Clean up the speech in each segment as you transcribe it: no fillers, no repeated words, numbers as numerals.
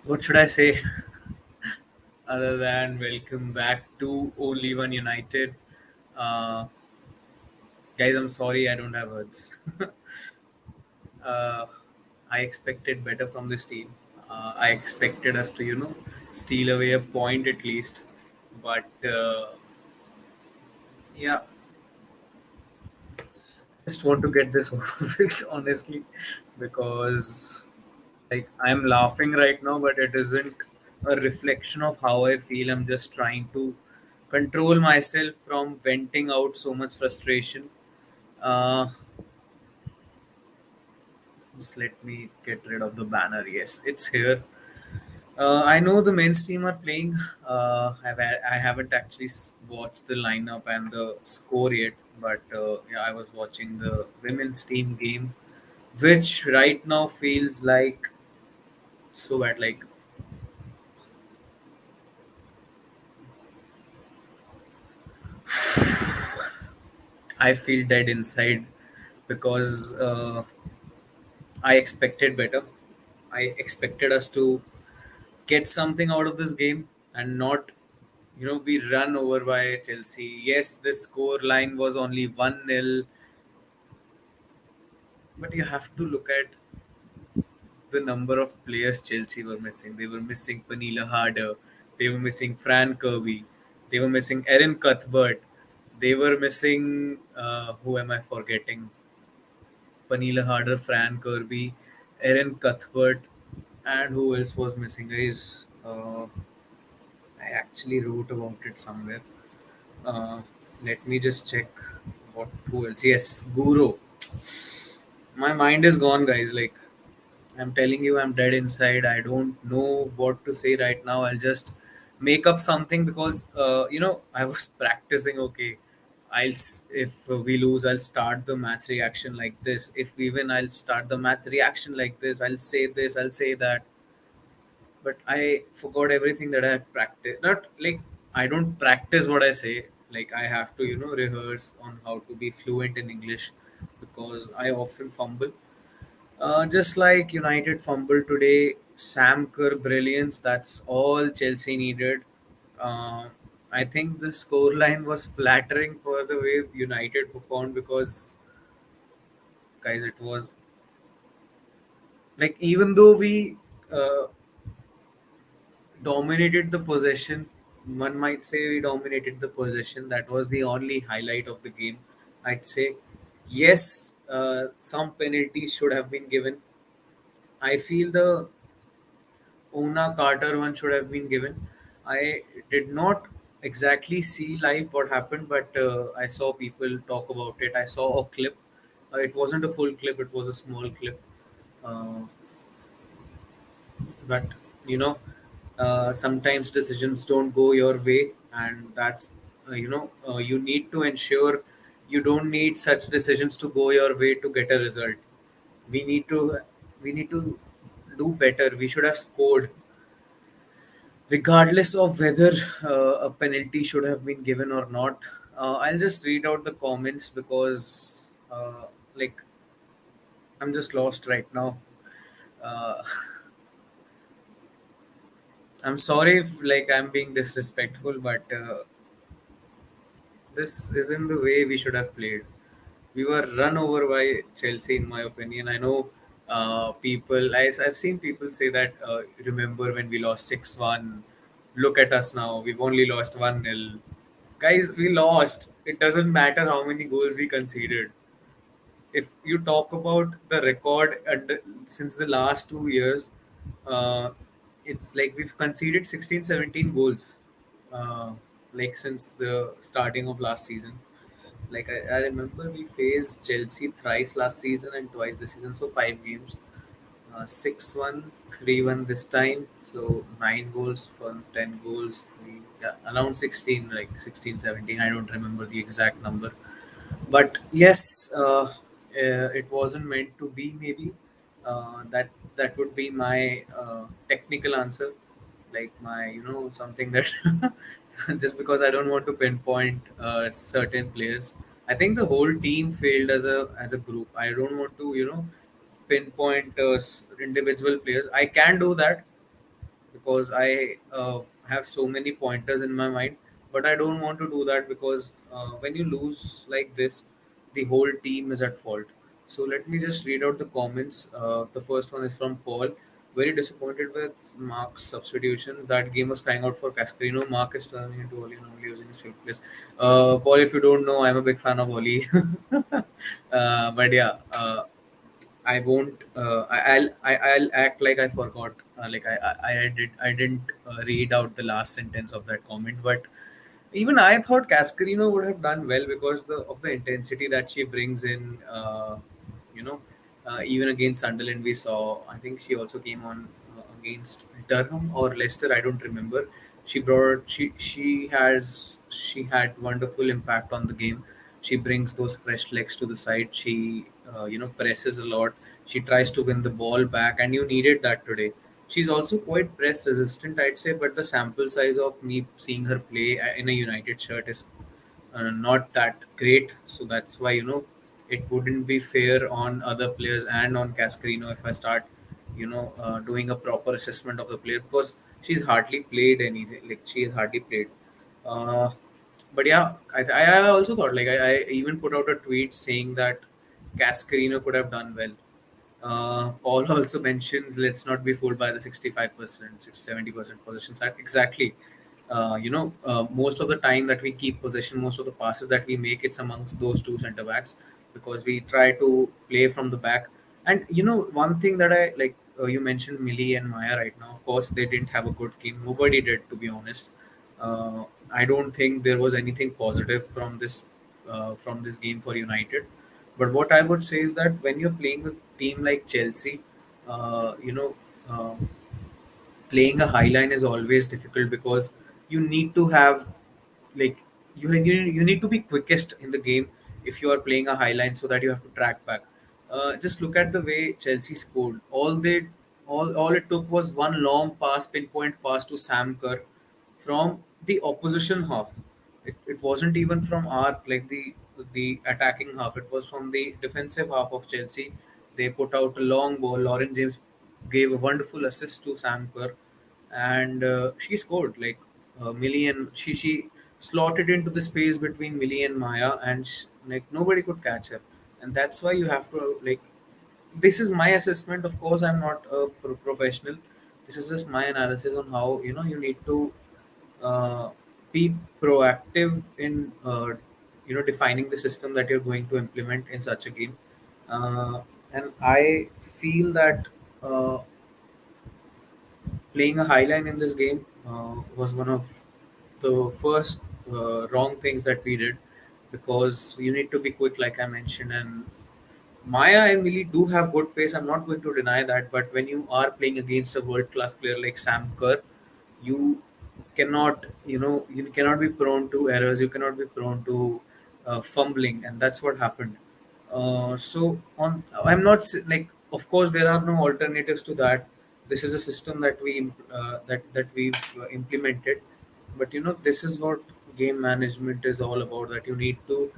What should I say other than welcome back to Only One United? Uh, Guys, I'm sorry I don't have words. uh, I expected better from this team. I expected us to, steal away a point at least. But yeah, just want to get this over with, honestly, because like I'm laughing right now, but it isn't a reflection of how I feel. I'm just trying to control myself from venting out so much frustration. Uh, just let me get rid of the banner. Yes, it's here. I know the men's team are playing. I haven't actually watched the lineup and the score yet, but yeah, I was watching the women's team game, which right now feels like so bad. Like I feel dead inside because I expected better. I expected us to get something out of this game and not, be run over by Chelsea. Yes, the score line was only 1-0, but you have to look at the number of players Chelsea were missing. They were missing Panila Harder, they were missing Fran Kirby, they were missing Erin Cuthbert, they were missing, who am I forgetting? Panila Harder, Fran Kirby, Erin Cuthbert, and who else was missing? Guys, I actually wrote about it somewhere. Uh, Let me just check what who else. Yes, Guru. My mind is gone, guys. Like I'm telling you, I'm dead inside. I don't know what to say right now. I'll just make up something because I was practicing. Okay, if we lose, I'll start the match reaction like this. If we win, I'll start the match reaction like this. I'll say this. I'll say that. But I forgot everything that I had practiced. Not like I don't practice what I say. Like I have to rehearse on how to be fluent in English because I often fumble. Just like United fumble today, Sam Kerr brilliance. That's all Chelsea needed. Uh, I think the scoreline was flattering for the way United performed because, guys, it was like even though we uh, dominated the possession, one might say we dominated the possession. That was the only highlight of the game. I'd say yes, some penalties should have been given. I feel the Ona Carter one should have been given. I did not exactly see live what happened, but I saw people talk about it. I saw a clip. It wasn't a full clip; it was a small clip. Uh, but you know, sometimes decisions don't go your way, and that's you need to ensure you don't need such decisions to go your way to get a result. We need to we need to do better. We should have scored regardless of whether a penalty should have been given or not. I'll just read out the comments because, like, I'm just lost right now. Uh, I'm sorry if, like, I'm being disrespectful, but this isn't the way we should have played. We were run over by Chelsea, in my opinion. I know I've seen people say that, remember when we lost 6-1? Look at us now. We've only lost 1-0. Guys, we lost. It doesn't matter how many goals we conceded. If you talk about the record since the last 2 years, uh, it's like we've conceded 16, 17 goals, like since the starting of last season. Like I remember we faced Chelsea thrice last season and twice this season, so 5 games. 6-1, 3-1 this time. So 9 goals from 10 goals. Yeah, around 16, like 16, 17. I don't remember the exact number. But yes, it wasn't meant to be. Maybe that would be my technical answer, like my something that just because I don't want to pinpoint certain players. I think the whole team failed as a group. I don't want to pinpoint individual players. I can do that, because I have so many pointers in my mind, but I don't want to do that because when you lose like this, the whole team is at fault. So let me just read out the comments. The first one is from Paul. Very disappointed with Mark's substitutions. That game was crying out for Cascarino. Mark is turning into Oli and only using his field place. Paul, if you don't know, I'm a big fan of Oli. But yeah, I won't. I'll act like I forgot. I didn't read out the last sentence of that comment. But even I thought Cascarino would have done well because the intensity that she brings in. You know, Even against Sunderland, we saw. I think she also came on against Durham or Leicester. I don't remember. She had wonderful impact on the game. She brings those fresh legs to the side. She presses a lot. She tries to win the ball back, and you needed that today. She's also quite press resistant, I'd say, but the sample size of me seeing her play in a United shirt is not that great. So that's why it wouldn't be fair on other players and on Cascarino if I start doing a proper assessment of the player because she's hardly played anything. Like she has hardly played. Uh, but yeah, I also thought I even put out a tweet saying that Cascarino could have done well. Paul also mentions let's not be fooled by the 65%, 70% possession side. Exactly. Most of the time that we keep possession, most of the passes that we make, it's amongst those two center backs because we try to play from the back. And one thing that I like, you mentioned Millie and Maya right now. Of course, they didn't have a good game. Nobody did, to be honest. Uh, I don't think there was anything positive from this game for United. But what I would say is that when you're playing a team like Chelsea, uh, you know, uh, playing a high line is always difficult because you need to have like you need to be quickest in the game if you are playing a high line so that you have to track back. Just look at the way Chelsea scored. All it took was one long pass, pinpoint pass to Sam Kerr from the opposition half. It wasn't even from our like the attacking half. It was from the defensive half of Chelsea. They put out a long ball. Lauren James gave a wonderful assist to Sam Kerr, and she scored Millie and she slotted into the space between Millie and Maya, and nobody could catch her, and that's why you have to this is my assessment. Of course, I'm not a professional. This is just my analysis on how you need to uh, be proactive in defining the system that you're going to implement in such a game. And I feel that playing a high line in this game was one of the first wrong things that we did because you need to be quick, like I mentioned, and Maya and Millie do have good pace. I'm not going to deny that, but when you are playing against a world class player like Sam Kerr, you you cannot be prone to errors. You cannot be prone to fumbling, and that's what happened. I'm not like, of course, there are no alternatives to that. This is a system that we've implemented, but this is what game management is all about. That you need to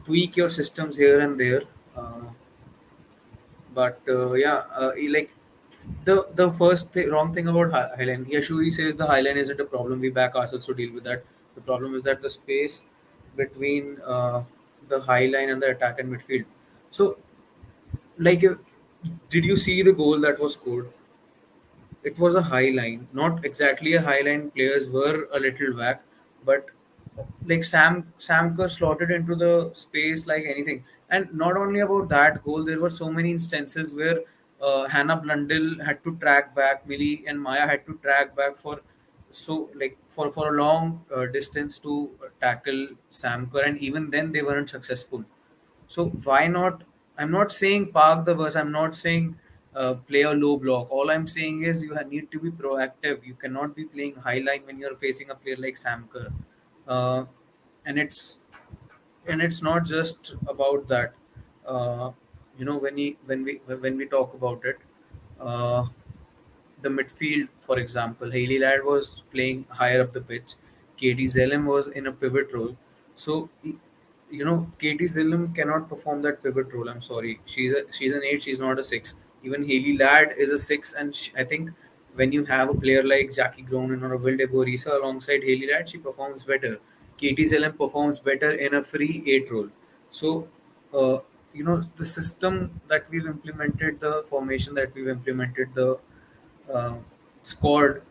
tweak your systems here and there. Like the wrong thing about Highline. Yashui says the Highline isn't a problem. We back ourselves to deal with that. The problem is that the space between the Highline and the attack and midfield. So, if, did you see the goal that was scored? It was a high line, not exactly a high line. Players were a little whack, but like Sam Kerr slotted into the space like anything. And not only about that goal, there were so many instances where Hannah Blundell had to track back, Millie and Maya had to track back for a long distance to tackle Sam Kerr, and even then they weren't successful. So why not? I'm not saying park the bus. I'm not saying play a low block. All I'm saying is you need to be proactive. You cannot be playing high line when you're facing a player like Sam Kerr. Uh, and it's not just about that. Uh, when we talk about it, uh, the midfield, for example, Haley Ladd was playing higher up the pitch. Katie Zellem was in a pivot role. So, Katie Zellem cannot perform that pivot role. I'm sorry. She's an eight. She's not a six. Even Haley Ladd is a six, and I think When you have a player like Jackie Gronin or a Wilde Borisa alongside Haley Rat, she performs better. Katie Zellem performs better in a free eight role. So, uh, the system that we've implemented, the formation that we've implemented, uh, squad,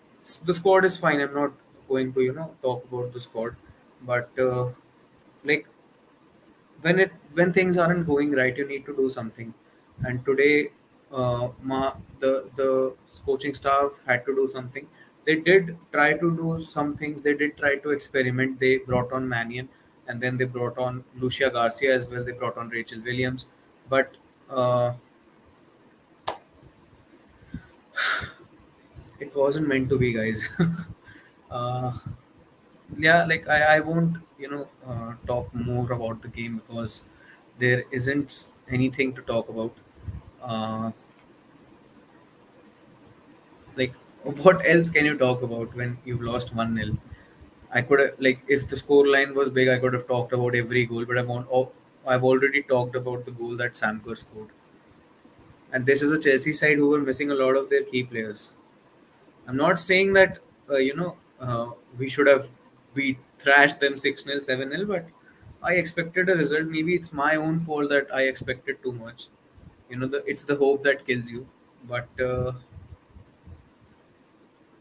the squad is fine. I'm not going to talk about the squad, but like when things aren't going right, you need to do something. And today, the coaching staff had to do something. They did try to do some things. They did try to experiment. They brought on Mannion, and then they brought on Lucia Garcia as well. They brought on Rachel Williams, but uh, it wasn't meant to be, guys. uh, yeah, like I won't talk more about the game because there isn't anything to talk about. uh, like what else can you talk about when you've lost 1-0? I could have, like, if the score line was big, I could have talked about every goal, but I've already talked about the goal that Sam Kerr scored. And this is a Chelsea side who were missing a lot of their key players. I'm not saying that we should have we thrashed them 6-0, 7-0, but I expected a result. Maybe it's my own fault that I expected too much. It's the hope that kills you. But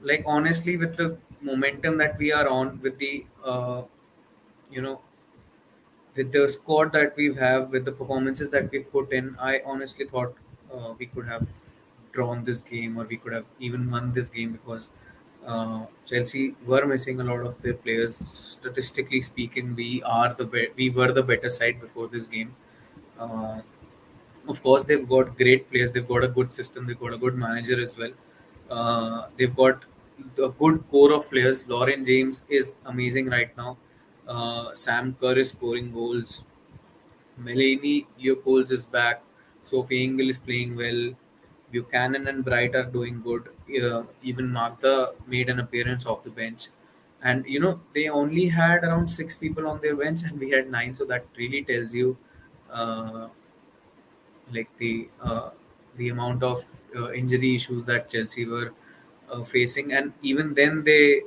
like, honestly, with the momentum that we are on, with the you know with the squad that we have, with the performances that we've put in, I honestly thought we could have drawn this game, or we could have even won this game, because Chelsea were missing a lot of their players. Statistically speaking, we were the better side before this game. Uh, of course, they've got great players. They've got a good system. They've got a good manager as well. They've got a good core of players. Lauren James is amazing right now. Sam Kerr is scoring goals. Melanie Leopolds is back. Sophie Engel is playing well. Buchanan and Bright are doing good. Even Magda made an appearance off the bench. And they only had around six people on their bench, and we had nine. So that really tells you, uh, like, the amount of injury issues that Chelsea were facing. And even then, they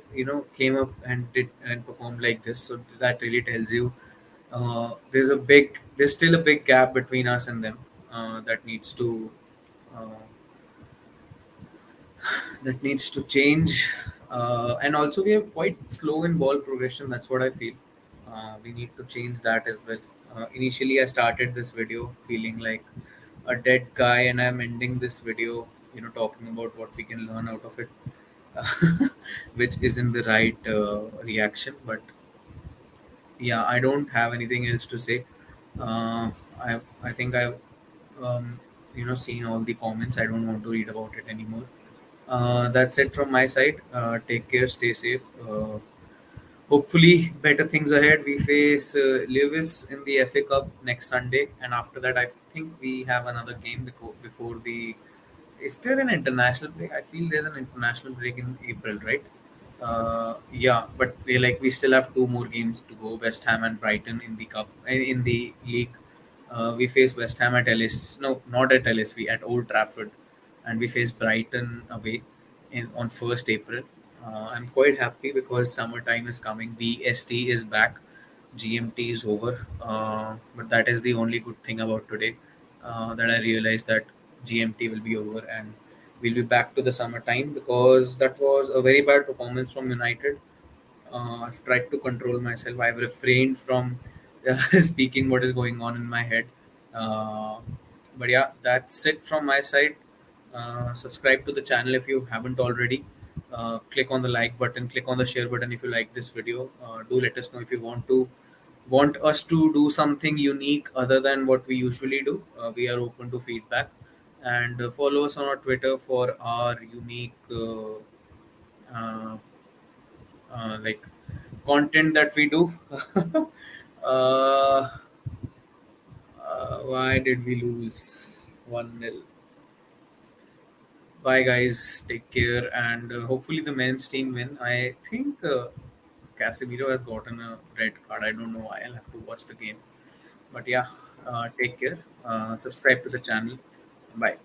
came up and did and performed like this. So that really tells you, there's still a big gap between us and them, that needs to uh, change. And also, we are quite slow in ball progression. That's what I feel. We need to change that as well. Initially, I started this video feeling like a dead guy, and I'm ending this video, talking about what we can learn out of it, which isn't the right reaction. But yeah, I don't have anything else to say. I think I've seen all the comments. I don't want to read about it anymore. That's it from my side. Take care, stay safe. Hopefully, better things ahead. We face Lewes in the FA Cup next Sunday, and after that, I think we have another game before the. Is there an international break? I feel there's an international break in April, right? Yeah, but we still have two more games to go. West Ham and Brighton in the cup, in the league. We face West Ham at Ellis. No, not at Ellis. We at Old Trafford, and we face Brighton away on 1st April. I'm quite happy because summertime is coming. BST is back. GMT is over. But that is the only good thing about today. That I realized that GMT will be over, and we'll be back to the summertime, because that was a very bad performance from United. I've tried to control myself. I've refrained from speaking what is going on in my head. Uh, but yeah, that's it from my side. Subscribe to the channel if you haven't already. Click on the like button. Click on the share button if you like this video. Do let us know if you want us to do something unique other than what we usually do. We are open to feedback, and follow us on our Twitter for our unique. Uh, like, content that we do. uh, why did we lose 1-0? Bye, guys. Take care, and hopefully the men's team win. I think Casemiro has gotten a red card. I don't know why. I'll have to watch the game. But yeah, take care. Subscribe to the channel. Bye.